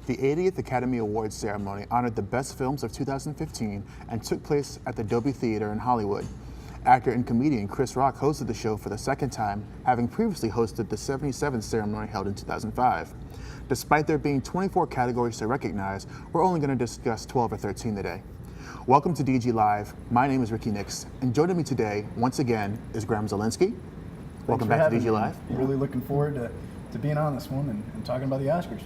The 80th Academy Awards ceremony honored the best films of 2015 and took place at the Dolby Theater in Hollywood. Actor and comedian Chris Rock hosted the show for the second time, having previously hosted the 77th ceremony held in 2005. Despite there being 24 categories to recognize, we're only going to discuss 12 or 13 today. Welcome to DG Live. My name is Ricky Nixx, and joining me today, once again, is Graham Zielinski. Welcome back to DG Live. Really looking forward to being on this one and talking about the Oscars.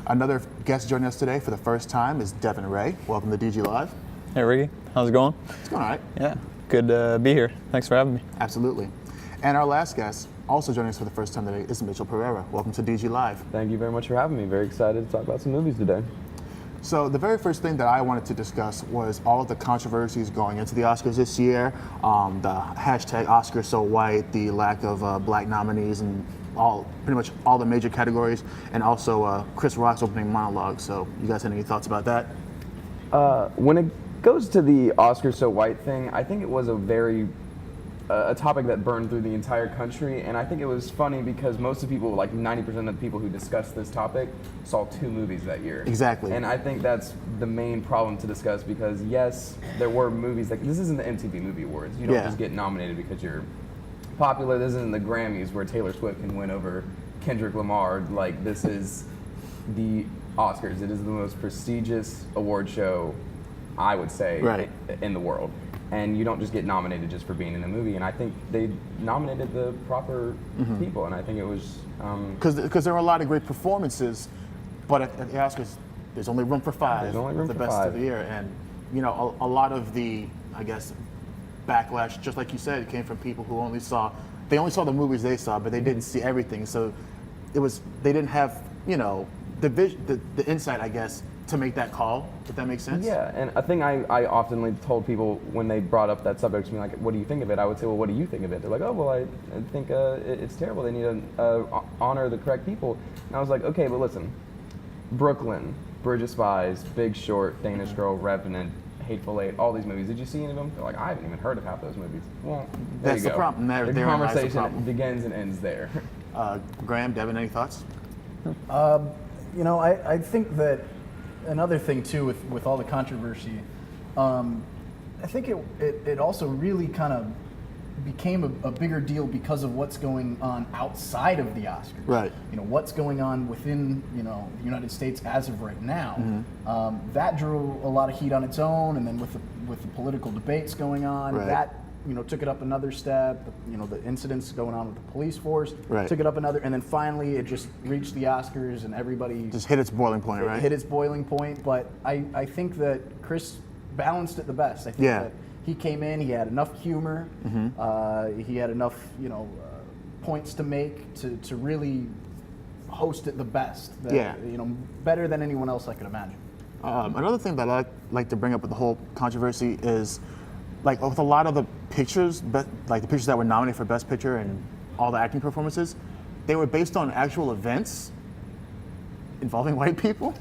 Another guest joining us today for the first time is Devin Wray. Welcome to DG Live. Hey Ricky, how's it going? It's going all right. Yeah, good to be here. Thanks for having me. Absolutely. And our last guest, also joining us for the first time today, is Mitchell Perera. Welcome to DG Live. Thank you very much for having me. Very excited to talk about some movies today. So the very first thing that I wanted to discuss was all of the controversies going into the Oscars this year, the hashtag Oscars so white, the lack of black nominees and pretty much all the major categories, and also Chris Rock's opening monologue. So you guys have any thoughts about that? When it goes to the Oscars so white thing, I think it was a topic that burned through the entire country, and I think it was funny because most of the people, like 90% of the people who discussed this topic, saw 2 movies that year. Exactly. And I think that's the main problem to discuss because yes, there were movies like this isn't the MTV Movie Awards. You don't just get nominated because you're popular. This isn't the Grammys where Taylor Swift can win over Kendrick Lamar. Like, this is the Oscars. It is the most prestigious award show, I would say, in the world. And you don't just get nominated just for being in a movie. And I think they nominated the proper people. And I think it was because there were a lot of great performances, but at the Oscars, there's only room for 5. There's only room the for best 5. of the year, and you know, a lot of the, I guess, backlash, just like you said, came from people who only saw the movies they saw, but they didn't see everything. So they didn't have, you know, the insight, I guess, to make that call, if that makes sense. Yeah, and a thing I often told people when they brought up that subject to me, like, what do you think of it? I would say, well, what do you think of it? They're like, oh, well, I think it's terrible. They need to honor the correct people. And I was like, okay, but listen, Brooklyn, Bridge of Spies, Big Short, Danish Girl, Revenant, Hateful Eight, all these movies. Did you see any of them? They're like, I haven't even heard of half those movies. Well, that's the problem. The conversation begins and ends there. Graham, Devin, any thoughts? You know, I think that another thing too with all the controversy, I think it also really kind of became a bigger deal because of what's going on outside of the Oscars. Right. You know, what's going on within, you know, the United States as of right now. That drew a lot of heat on its own, and then with the political debates going on, that, you know, took it up another step. You know, the incidents going on with the police force took it up another, and then finally it just reached the Oscars, and everybody just hit its boiling point, right? Hit its boiling point. But I think that Chris balanced it the best. I think that he came in, he had enough humor, he had enough, you know, points to make to really host it the best. You know, better than anyone else I could imagine. Another thing that I like to bring up with the whole controversy is, like, with a lot of the pictures, like the pictures that were nominated for Best Picture and all the acting performances, they were based on actual events involving white people,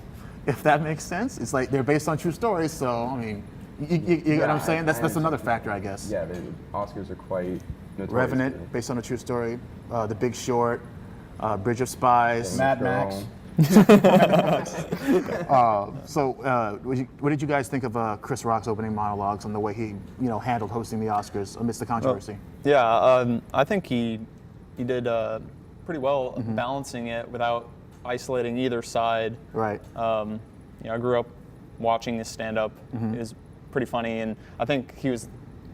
if that makes sense. It's like they're based on true stories, so, I mean, you get what I'm saying? That's another factor, I guess. Yeah, the Oscars are quite notorious. Revenant, based on a true story. The Big Short, Bridge of Spies. Mad Max. So, what did you guys think of Chris Rock's opening monologues and the way he, you know, handled hosting the Oscars amidst the controversy? I think he did pretty well balancing it without isolating either side. Right. You know, I grew up watching his stand-up. It was pretty funny, and I think he was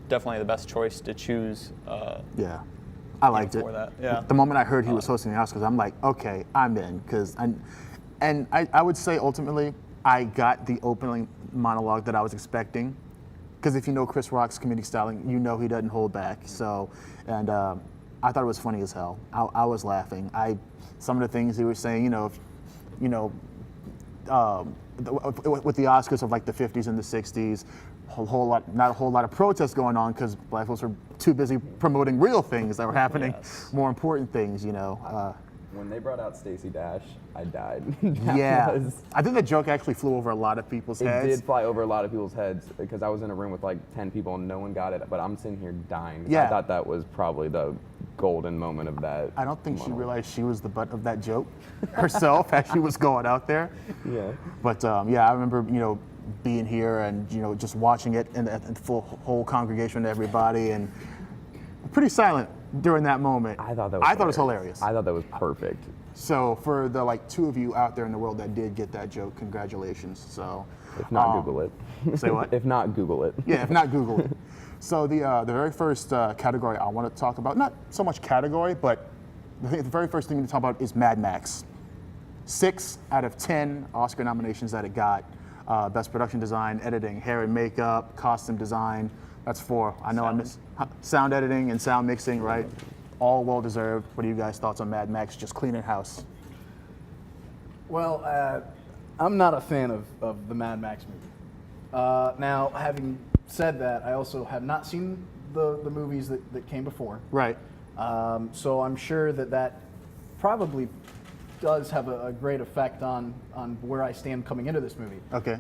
definitely the best choice to choose. I liked it. That. Yeah. The moment I heard he was hosting the Oscars, I'm like, okay, I'm in, and I would say ultimately I got the opening monologue that I was expecting, because if you know Chris Rock's comedic styling, you know he doesn't hold back. So, and I thought it was funny as hell. I was laughing. Some of the things he was saying, with the Oscars of like the 50s and the 60s. Not a whole lot of protests going on because black folks were too busy promoting real things that were happening, more important things, you know. When they brought out Stacey Dash, I died. I think the joke actually flew over a lot of people's heads. It did fly over a lot of people's heads because I was in a room with like 10 people and no one got it, but I'm sitting here dying. Yeah. I thought that was probably the golden moment of that. I don't think she monologue. realized she was the butt of that joke herself as she was going out there. Yeah. But yeah, I remember, being here and, just watching it and the whole congregation, everybody, and pretty silent during that moment. I thought that was it was hilarious. I thought that was perfect. So for the two of you out there in the world that did get that joke, congratulations. So If not, Google it. Say what? If not, Google it. Yeah, if not, Google it. So the very first category I want to talk about, not so much category, but I think the very first thing to talk about is Mad Max. 6 out of 10 Oscar nominations that it got. Best production design, editing, hair and makeup, costume design. That's 4. I know I missed sound editing and sound mixing, right? All well deserved. What are you guys' thoughts on Mad Max? Just cleaning house. Well, I'm not a fan of the Mad Max movie. Now, having said that, I also have not seen the movies that came before. Right. So I'm sure that probably does have a great effect on where I stand coming into this movie. Okay.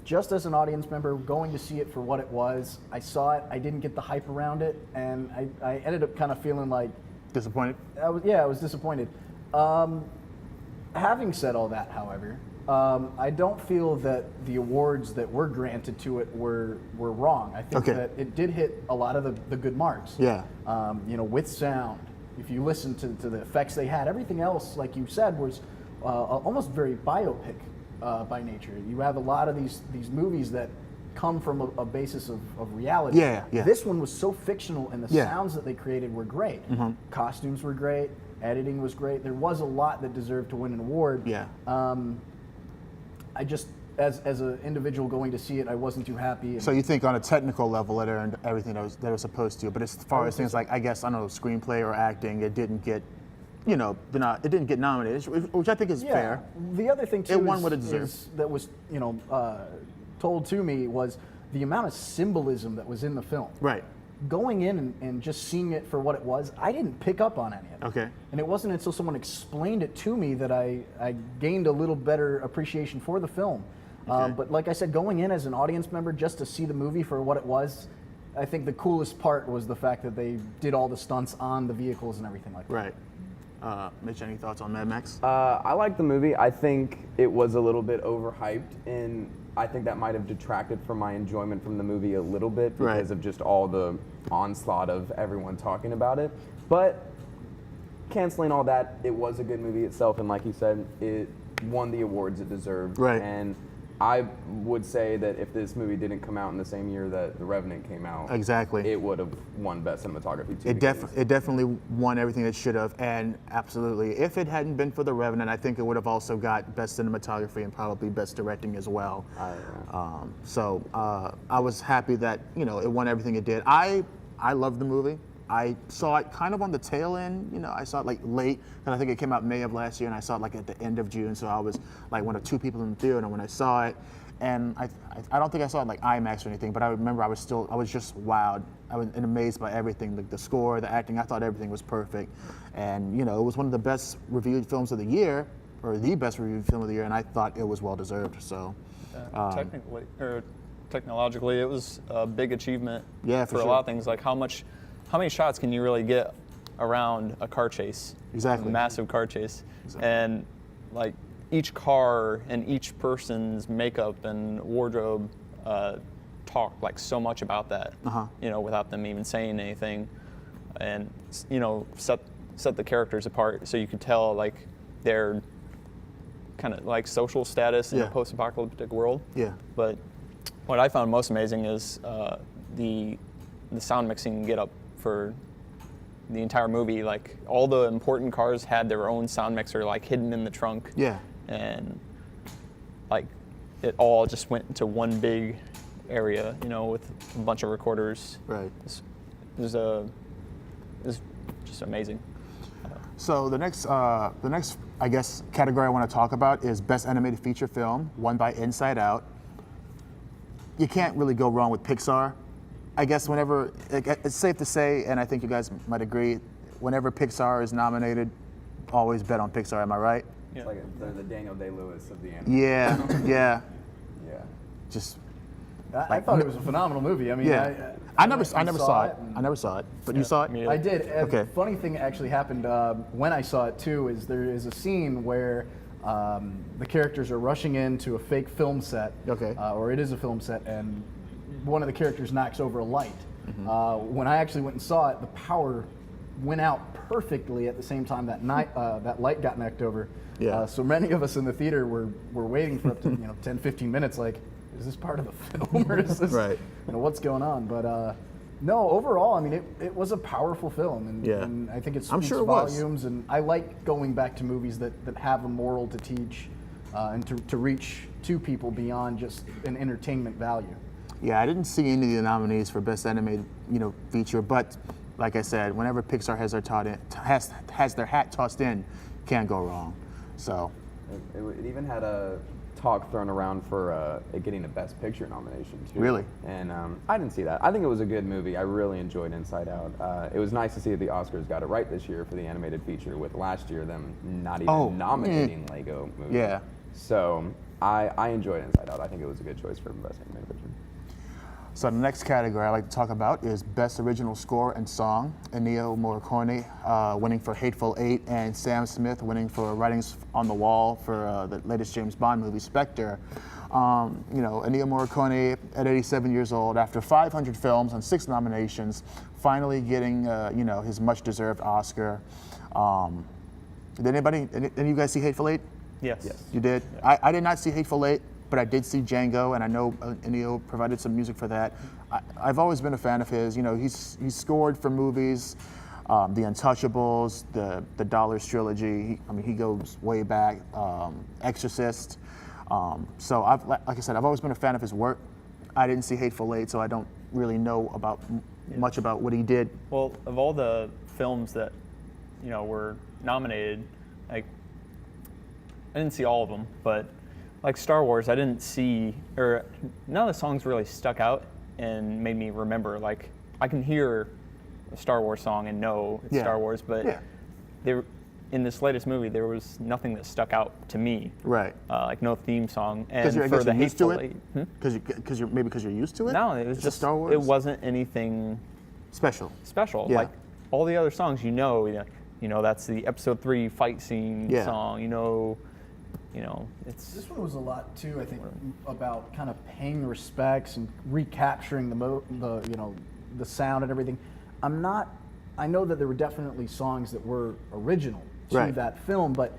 Just as an audience member, going to see it for what it was, I saw it, I didn't get the hype around it, and I ended up kind of feeling like... Disappointed? I was disappointed. Having said all that, however, I don't feel that the awards that were granted to it were wrong. I think that it did hit a lot of the good marks. Yeah. With sound, if you listen to the effects they had, everything else, like you said, was almost very biopic by nature. You have a lot of these movies that come from a basis of reality. Yeah. This one was so fictional, and the Yeah. sounds that they created were great. Mm-hmm. Costumes were great. Editing was great. There was a lot that deserved to win an award. Yeah. I just, as an individual going to see it, I wasn't too happy. So you think on a technical level it earned everything that it was supposed to, but as far as things like, I guess, I don't know, screenplay or acting, it didn't get, it didn't get nominated, which I think is fair. The other thing too It won what it deserved. that was told to me was the amount of symbolism that was in the film. Right. Going in and just seeing it for what it was, I didn't pick up on any of it. Okay. And it wasn't until someone explained it to me that I gained a little better appreciation for the film. Okay. But like I said, going in as an audience member just to see the movie for what it was, I think the coolest part was the fact that they did all the stunts on the vehicles and everything like that. Right. Mitch, any thoughts on Mad Max? I like the movie. I think it was a little bit overhyped, and I think that might have detracted from my enjoyment from the movie a little bit because of just all the onslaught of everyone talking about it. But canceling all that, it was a good movie itself, and like you said, it won the awards it deserved. Right. And I would say that if this movie didn't come out in the same year that The Revenant came out, Exactly. it would have won Best Cinematography too. It definitely won everything it should have, and absolutely, if it hadn't been for The Revenant, I think it would have also got Best Cinematography and probably Best Directing as well. So I was happy that it won everything it did. I loved the movie. I saw it kind of on the tail end. I saw it late, and I think it came out May of last year, and I saw it at the end of June. So I was one of 2 people in the theater when I saw it, and I don't think I saw it IMAX or anything, but I remember I was just wowed. I was amazed by everything, the score, the acting. I thought everything was perfect, and it was one of the best reviewed films of the year, or the best reviewed film of the year, and I thought it was well deserved. So technologically, it was a big achievement. Yeah, for for a sure. lot of things. Like how many shots can you really get around a car chase? Exactly. A massive car chase. Exactly. And each car and each person's makeup and wardrobe talk so much about that. Without them even saying anything, and set the characters apart so you could tell their kind of social status in a post-apocalyptic world. Yeah. But what I found most amazing is the sound mixing get up for the entire movie. All the important cars had their own sound mixer hidden in the trunk. Yeah. And it all just went into one big area, with a bunch of recorders. Right. It was just amazing. So the next, I guess, category I want to talk about is Best Animated Feature Film, won by Inside Out. You can't really go wrong with Pixar. I guess whenever, it's safe to say, and I think you guys might agree, whenever Pixar is nominated, always bet on Pixar, am I right? Yeah. It's they're the Daniel Day-Lewis of the anime. Yeah. Yeah. Just I thought it was a phenomenal movie. I mean, Yeah. I never saw it. and- I never saw it. But you saw it? me I did. Okay. Funny thing actually happened when I saw it too. Is there is a scene where the characters are rushing into a fake film set. Okay. Or it is a film set, and one of the characters knocks over a light. When I actually went and saw it, the power went out perfectly at the same time that that light got knocked over. Yeah. So many of us in the theater were waiting for up to 10, 15 minutes. Like, is this part of the film or is this Right. What's going on? But no, overall, I mean, it was a powerful film, and I think it I'm speaks sure it was. volumes. And I like going back to movies that have a moral to teach and to reach to people beyond just an entertainment value. Yeah, I didn't see any of the nominees for Best Animated, feature. But like I said, whenever Pixar has their hat tossed in, can't go wrong. So It even had a talk thrown around for it getting a Best Picture nomination too. Really? And I didn't see that. I think it was a good movie. I really enjoyed Inside Out. It was nice to see that the Oscars got it right this year for the animated feature, with last year them not even nominating Lego movie. Yeah. So I enjoyed Inside Out. I think it was a good choice for Best Animated Feature. So the next category I'd like to talk about is Best Original Score and Song. Ennio Morricone winning for Hateful Eight, and Sam Smith winning for Writings on the Wall for the latest James Bond movie, Spectre. Ennio Morricone, at 87 years old, after 500 films and 6 nominations, finally getting his much-deserved Oscar. Did any of you guys see Hateful Eight? Yes. You did? Yeah. I did not see Hateful Eight, but I did see Django, and I know Ennio provided some music for that. I've always been a fan of his. He's scored for movies, The Untouchables, the Dollars trilogy. He goes way back. Exorcist. So like I said, I've always been a fan of his work. I didn't see Hateful Eight, so I don't really know much about what he did. Well, of all the films that were nominated, like I didn't see all of them, but like Star Wars, I didn't see, or none of the songs really stuck out and made me remember. Like, I can hear a Star Wars song and know it's Star Wars, but in this latest movie, there was nothing that stuck out to me. Right. Like no theme song. And Because for the you're used to Hateful it? Eight, Because you're used to it? no, it was It's just Star Wars? It wasn't anything Special. special. Yeah. Like all the other songs, that's the Episode 3 fight scene song. It's This one was a lot too, I think, about kind of paying respects and recapturing the sound and everything. I know that there were definitely songs that were original to that film, but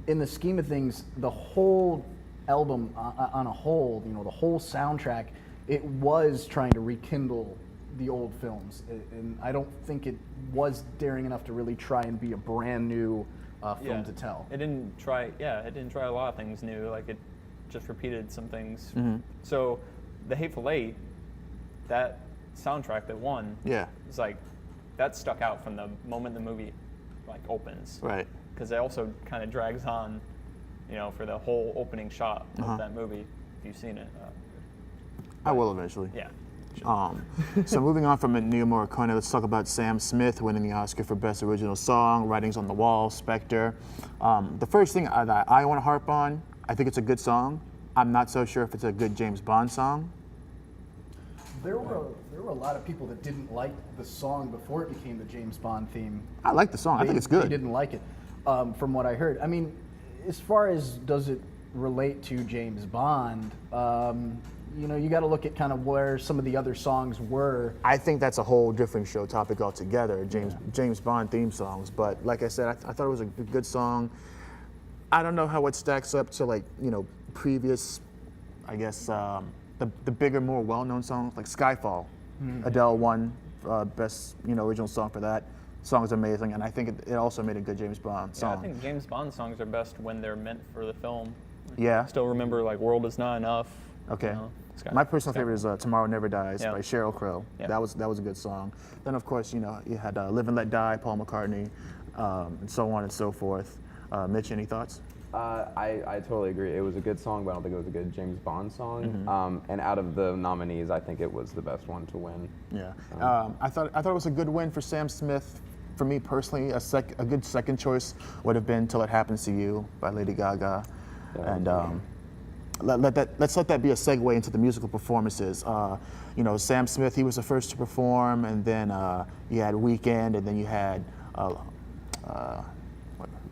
in the scheme of things, the whole album on a whole, the whole soundtrack, it was trying to rekindle the old films, and I don't think it was daring enough to really try and be a brand new film to tell. It didn't try a lot of things new. Like it just repeated some things. Mm-hmm. So the Hateful Eight, that soundtrack that won, is like that stuck out from the moment the movie like opens. Right. Because it also kind of drags on, for the whole opening shot of that movie. If you've seen it. I will eventually. Yeah. So moving on from Ennio Morricone, let's talk about Sam Smith winning the Oscar for Best Original Song, Writings on the Wall, Spectre. The first thing that I want to harp on, I think it's a good song. I'm not so sure if it's a good James Bond song. There were a lot of people that didn't like the song before it became the James Bond theme. I like the song. I think it's good. They didn't like it, from what I heard. I mean, as far as does it relate to James Bond, you got to look at kind of where some of the other songs were. I think that's a whole different show topic altogether, James Bond theme songs. But like I said, I thought it was a good song. I don't know how it stacks up to previous, I guess, the bigger, more well-known songs like Skyfall. Adele won best original song for that. The song is amazing, and I think it also made a good James Bond song. Yeah, I think James Bond songs are best when they're meant for the film. Yeah. Still remember like World Is Not Enough. Okay. My personal favorite is Tomorrow Never Dies by Sheryl Crow. Yeah. That was a good song. Then of course, you had Live and Let Die, Paul McCartney, and so on and so forth. Mitch, any thoughts? I totally agree. It was a good song, but I don't think it was a good James Bond song. And out of the nominees, I think it was the best one to win. Yeah. I thought it was a good win for Sam Smith. For me personally, a good second choice would have been "Till It Happens to You" by Lady Gaga, and let's let that be a segue into the musical performances. You know, Sam Smith, he was the first to perform, and then you had Weeknd, and then you had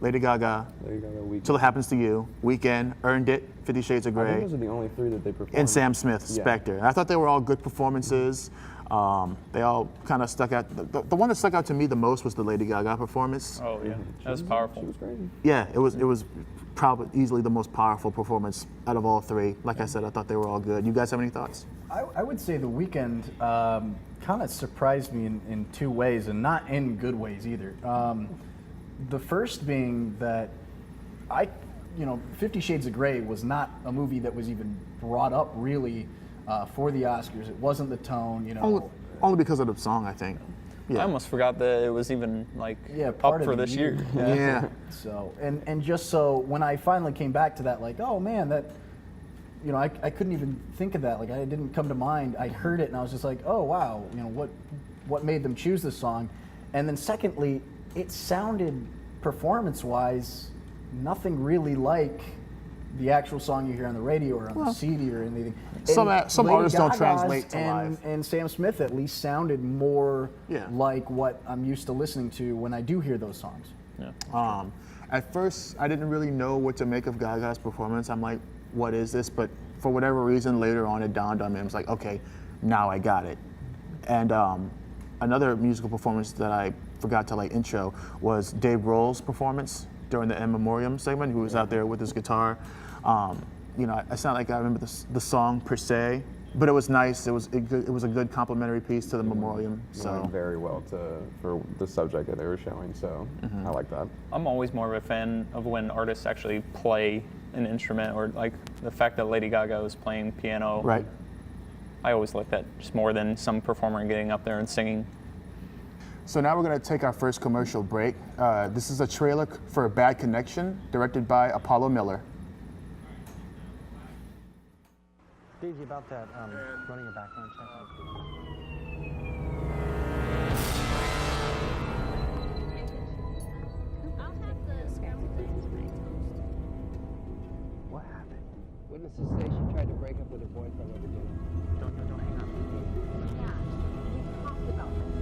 Lady Gaga, Weeknd. Till It Happens to You, Weeknd, Earned It, 50 Shades of I think Grey, those are the only three that they performed. and Sam Smith, Yeah. Spectre. And I thought they were all good performances. They all kind of stuck out. The one that stuck out to me the most was the Lady Gaga performance. Oh yeah, that was powerful. She was crazy. Yeah, it was probably easily the most powerful performance out of all three. Like I said, I thought they were all good. You guys have any thoughts? I would say The Weeknd kind of surprised me in two ways, and not in good ways either. The first being that 50 Shades of Grey was not a movie that was even brought up really for the Oscars. It wasn't the tone, you know. Only because of the song, I think. I almost forgot that it was even like part up of for the this year. Yeah. So and just so when I finally came back to that, like, oh man, that, you know, I couldn't even think of that. Like, I didn't come to mind. I heard it and I was just like, oh wow, you know, what made them choose this song? And then secondly, it sounded performance-wise nothing really like the actual song you hear on the radio or on the CD or anything. Some And some Lady artists don't Gaga's translate to live. and Sam Smith at least sounded more Yeah. like what I'm used to listening to when I do hear those songs. Yeah. At first, I didn't really know what to make of Gaga's performance. I'm like, what is this? But for whatever reason, later on, it dawned on me. I was like, okay, now I got it. And another musical performance that I forgot to intro was Dave Grohl's performance during the In Memoriam segment. Who was out there with his guitar. You know, it's not like I remember the song per se, but it was nice. It was a good complimentary piece to the memoriam. So went very well for the subject that they were showing. So I like that. I'm always more of a fan of when artists actually play an instrument, or like the fact that Lady Gaga was playing piano. Right. I always like that just more than some performer getting up there and singing. So now we're going to take our first commercial break. This is a trailer for Bad Connection, directed by Apollo Miller. Daisy, about that running a background check. I'll have the scrambled eggs tonight. What happened? Witnesses say she tried to break up with her boyfriend over dinner. Don't hang up. Yeah, we talked about this.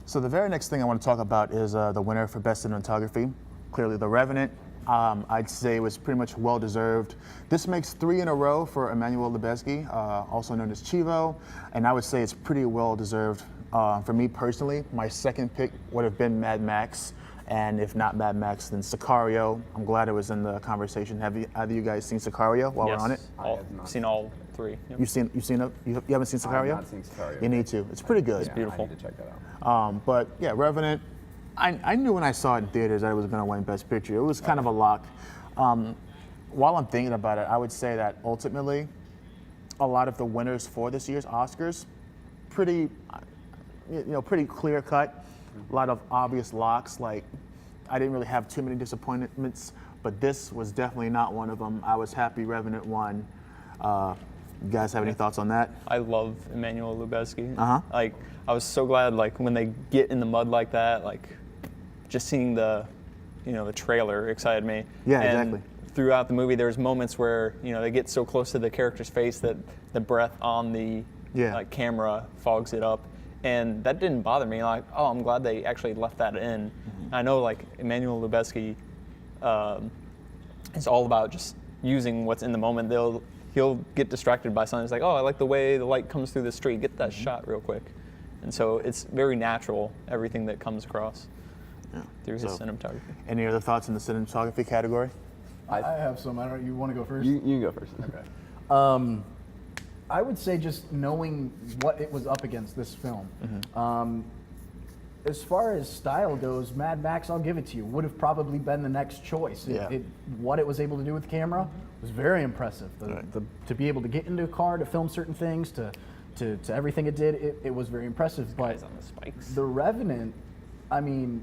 So the very next thing I want to talk about is the winner for Best Cinematography. Clearly, The Revenant. I'd say was pretty much well-deserved. This makes 3 in a row for Emmanuel Lubezki, also known as Chivo, and I would say it's pretty well-deserved. For me personally, my second pick would have been Mad Max, and if not Mad Max, then Sicario. I'm glad it was in the conversation. Have either of you guys seen Sicario while we're on it? I have not. Seen all 3. Yep. You've seen it? You haven't seen Sicario? I have not seen Sicario. You need to. It's pretty good. Yeah, beautiful. I need to check that out. But yeah, Revenant, I knew when I saw it in theaters that it was going to win Best Picture. It was kind of a lock. While I'm thinking about it, I would say that ultimately, a lot of the winners for this year's Oscars, pretty clear cut. A lot of obvious locks. Like, I didn't really have too many disappointments, but this was definitely not one of them. I was happy Revenant won. You guys have any thoughts on that? I love Emmanuel Lubezki. Uh-huh. Like, I was so glad, like, when they get in the mud like that, like, just seeing the trailer excited me. Yeah, and exactly. Throughout the movie, there's moments where, they get so close to the character's face that the breath on the camera fogs it up. And that didn't bother me. Like, oh, I'm glad they actually left that in. Mm-hmm. I know, like, Emmanuel Lubezki is all about just using what's in the moment. He'll get distracted by something. It's like, oh, I like the way the light comes through the street. Get that shot real quick. And so it's very natural, everything that comes across through his cinematography. Any other thoughts in the cinematography category? I have some. You want to go first? You can go first. Okay. I would say just knowing what it was up against, this film. As far as style goes, Mad Max, I'll give it to you, would have probably been the next choice. What it was able to do with camera was very impressive. To be able to get into a car, to film certain things, to everything it did, it was very impressive. But on the spikes. The Revenant, I mean,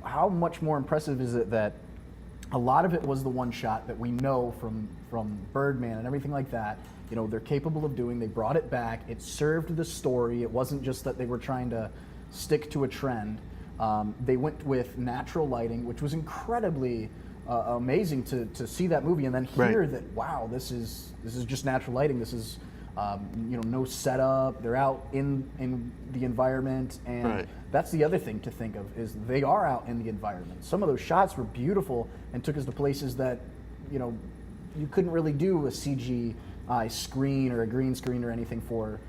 how much more impressive is it that a lot of it was the one shot that we know from Birdman and everything like that. You know, they're capable of doing. They brought it back. It served the story. It wasn't just that they were trying to stick to a trend. They went with natural lighting, which was incredibly amazing to see that movie and then hear that, wow, this is just natural lighting. This is no setup. They're out in the environment, and that's the other thing to think of is they are out in the environment. Some of those shots were beautiful and took us to places that you couldn't really do a CGI screen or a green screen or anything for.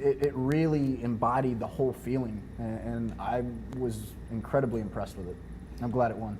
It really embodied the whole feeling, and I was incredibly impressed with it. I'm glad it won.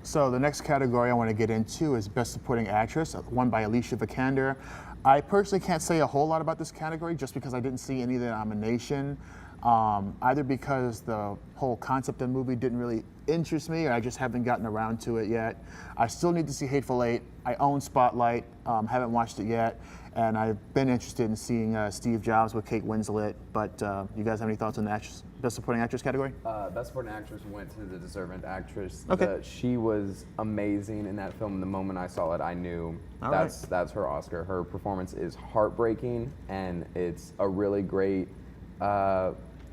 So the next category I want to get into is Best Supporting Actress, won by Alicia Vikander. I personally can't say a whole lot about this category just because I didn't see any of the nomination, either because the whole concept of the movie didn't really interest me or I just haven't gotten around to it yet. I still need to see Hateful Eight. I own Spotlight, haven't watched it yet, and I've been interested in seeing Steve Jobs with Kate Winslet, but you guys have any thoughts on the Best Supporting Actress category? Best Supporting Actress went to the Deserving Actress. Okay. She was amazing in that film. The moment I saw it, I knew that's her Oscar. Her performance is heartbreaking, and it's a really great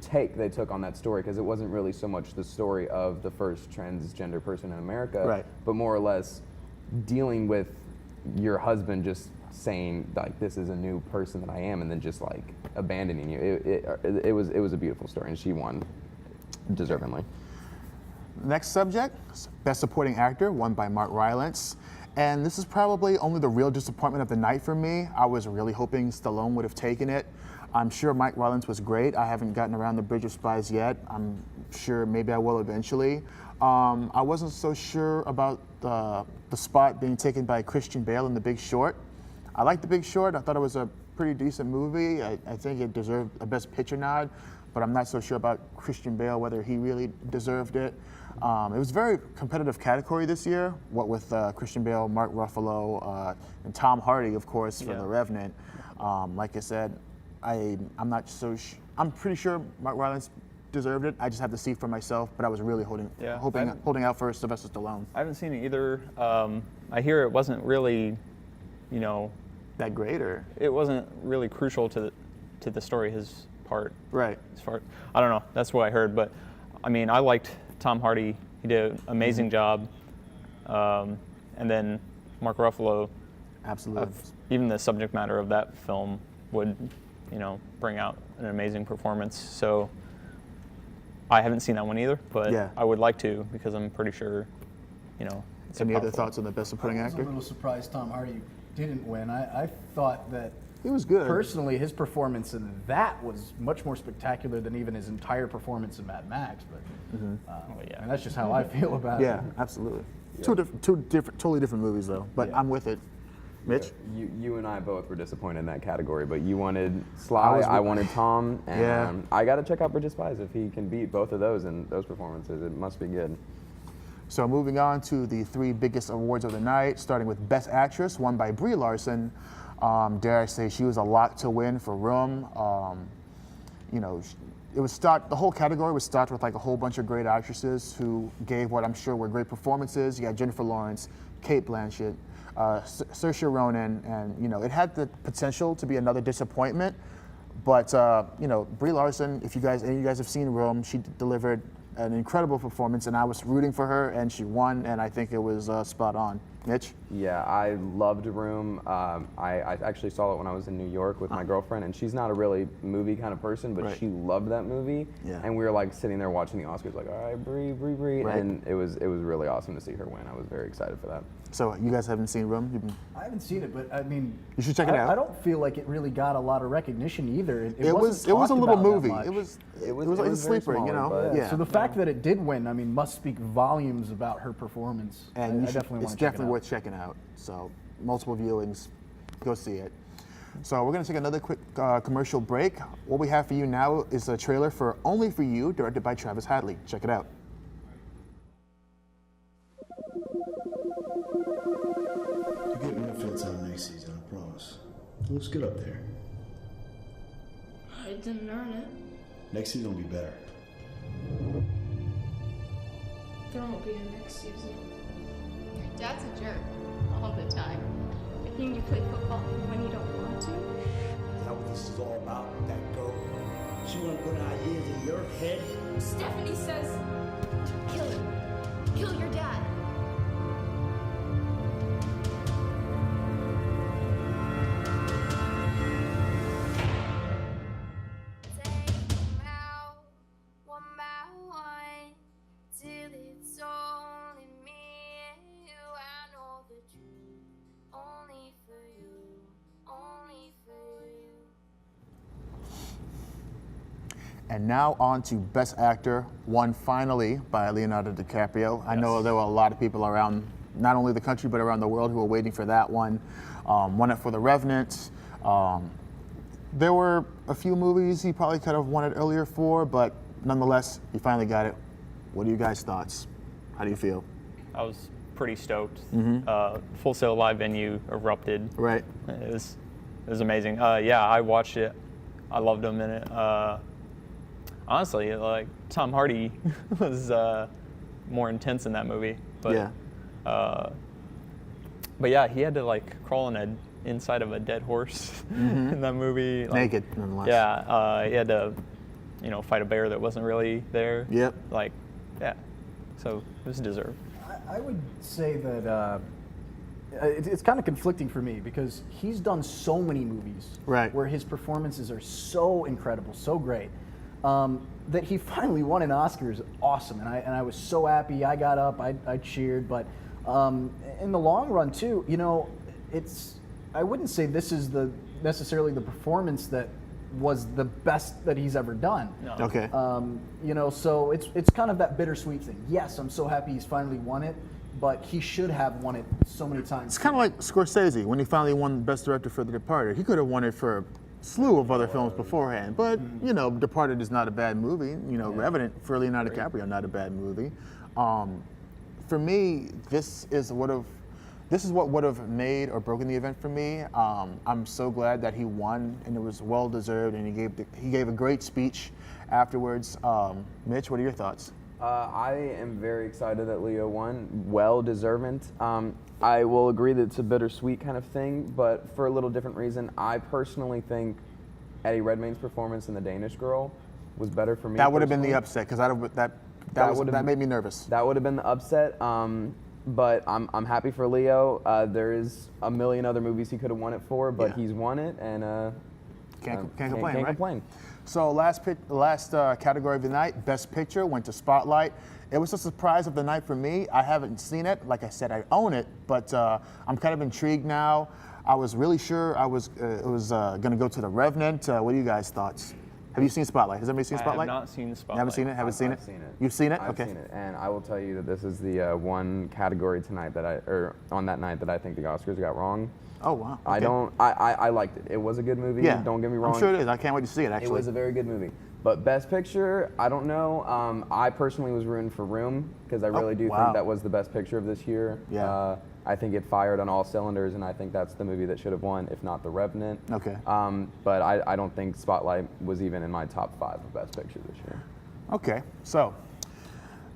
take they took on that story, because it wasn't really so much the story of the first transgender person in America, but more or less dealing with your husband just saying like, this is a new person that I am, and then just like abandoning you. It was a beautiful story, and she won deservingly. Next subject, Best Supporting Actor, won by Mark Rylance. And this is probably only the real disappointment of the night for me. I was really hoping Stallone would have taken it. I'm sure Mike Rylance was great. I haven't gotten around the Bridge of Spies yet. I'm sure maybe I will eventually. I wasn't so sure about the spot being taken by Christian Bale in The Big Short. I liked The Big Short. I thought it was a pretty decent movie. I think it deserved a Best Picture nod, but I'm not so sure about Christian Bale, whether he really deserved it. It was a very competitive category this year, what with Christian Bale, Mark Ruffalo, and Tom Hardy, of course, for The Revenant. Like I said, I'm not so I'm pretty sure Mark Rylance deserved it. I just have to see for myself, but I was really holding out for Sylvester Stallone. I haven't seen it either. I hear it wasn't really, that great, or it wasn't really crucial to the story. His part, right? As far, I don't know. That's what I heard, but I mean, I liked Tom Hardy. He did an amazing job, and then Mark Ruffalo. Absolutely. Even the subject matter of that film would, bring out an amazing performance. So I haven't seen that one either, but I would like to, because I'm pretty sure, it's Any other thoughts on the Best Supporting Actor? I was a little surprised Tom Hardy didn't win. I thought that he was good. Personally, his performance in that was much more spectacular than even his entire performance in Mad Max. But and that's just how I feel about it. Yeah, absolutely. Two totally different movies though. But I'm with it. Mitch? You and I both were disappointed in that category, but you wanted Sly, I wanted Tom, and I got to check out Bridge of Spies. If he can beat both of those in those performances, it must be good. So moving on to the three biggest awards of the night, starting with Best Actress, won by Brie Larson. Dare I say she was a lot to win for Room. It was the whole category was stocked with like a whole bunch of great actresses who gave what I'm sure were great performances. You got Jennifer Lawrence, Cate Blanchett, Saoirse Ronan, and it had the potential to be another disappointment. But Brie Larson, if any of you guys have seen Room, she delivered an incredible performance, and I was rooting for her, and she won, and I think it was spot on. Mitch? Yeah, I loved Room. I actually saw it when I was in New York with my girlfriend, and she's not a really movie kind of person, but she loved that movie. Yeah. And we were like sitting there watching the Oscars, like, all right, Brie. Right. And it was really awesome to see her win. I was very excited for that. So you guys haven't seen Room? I haven't seen it, but I mean, you should check it out. I don't feel like it really got a lot of recognition either. It was a little movie. It was like a sleeper, small, Yeah. So the fact that it did win, I mean, must speak volumes about her performance. And I definitely want to check it out. It's definitely worth checking out. So multiple viewings, go see it. So we're going to take another quick commercial break. What we have for you now is a trailer for Only For You, directed by Travis Hadley. Check it out. You get more field time next season, I promise. It looks good up there. I didn't earn it. Next season will be better. There won't be a next season. Your dad's a jerk all the time. Making you play football when you don't want to. Is that what this is all about, that girl? She wanna put ideas in your head? Stephanie says, kill him. Kill your dad. And now on to Best Actor, won finally by Leonardo DiCaprio. I know there were a lot of people around, not only the country, but around the world who were waiting for that one. Won it for The Revenant. There were a few movies he probably could have won it earlier for, but nonetheless, he finally got it. What are you guys' thoughts? How do you feel? I was pretty stoked. Full Sail Live venue erupted. Right. It was amazing. Yeah, I watched it. I loved him in it. Honestly, like Tom Hardy was more intense in that movie. But, yeah. But yeah, he had to like crawl inside of a dead horse in that movie. Like, Naked, nonetheless. Yeah, he had to, fight a bear that wasn't really there. Yep. Like, yeah. So it was deserved. I would say that it's kind of conflicting for me because he's done so many movies where his performances are so incredible, so great. That he finally won an Oscar is awesome, and I was so happy. I got up, I cheered, but in the long run too, I wouldn't say this is necessarily the performance that was the best that he's ever done. No. Okay. So it's kind of that bittersweet thing. Yes, I'm so happy he's finally won it, but he should have won it so many times. It's kind of like Scorsese when he finally won Best Director for The Departed. He could have won it for a slew of other films beforehand, but Departed is not a bad movie. Revenant for Leonardo DiCaprio, not a bad movie. For me, this is what would have made or broken the event for me. I'm so glad that he won, and it was well deserved, and he gave a great speech afterwards. Mitch, what are your thoughts? I am very excited that Leo won. Well deserved. I will agree that it's a bittersweet kind of thing, but for a little different reason. I personally think Eddie Redmayne's performance in The Danish Girl was better for me. That would have been the upset because that made me nervous. That would have been the upset. But I'm happy for Leo. There is a million other movies he could have won it for, but he's won it, and can't complain. Can't right? complain. So last category of the night, Best Picture, went to Spotlight. It was a surprise of the night for me. I haven't seen it. Like I said, I own it, but I'm kind of intrigued now. I was really sure it was going to go to The Revenant. What are you guys' thoughts? Have you seen Spotlight? Has anybody seen Spotlight? I have not seen Spotlight. You haven't seen it? Haven't seen it? I've seen it. You've seen it? I've Okay. seen it, and I will tell you that this is the one category tonight on that night that I think the Oscars got wrong. Oh wow. Okay. I liked it. It was a good movie. Yeah. Don't get me wrong. I'm sure it is. I can't wait to see it. Actually, it was a very good movie. But Best Picture, I don't know. I personally was rooting for Room because I really do think that was the best picture of this year. Yeah. I think it fired on all cylinders, and I think that's the movie that should have won, if not The Revenant. Okay. But I don't think Spotlight was even in my top 5 of Best Picture this year. Okay, so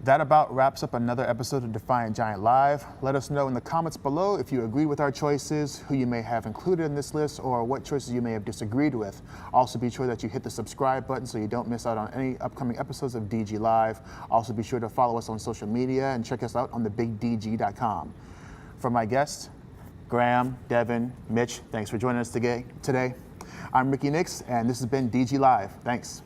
that about wraps up another episode of Defiant Giant Live. Let us know in the comments below if you agree with our choices, who you may have included in this list, or what choices you may have disagreed with. Also be sure that you hit the subscribe button so you don't miss out on any upcoming episodes of DG Live. Also be sure to follow us on social media and check us out on thebigdg.com. For my guests, Graham, Devin, Mitch, thanks for joining us today. I'm Ricky Nixx, and this has been DG Live. Thanks.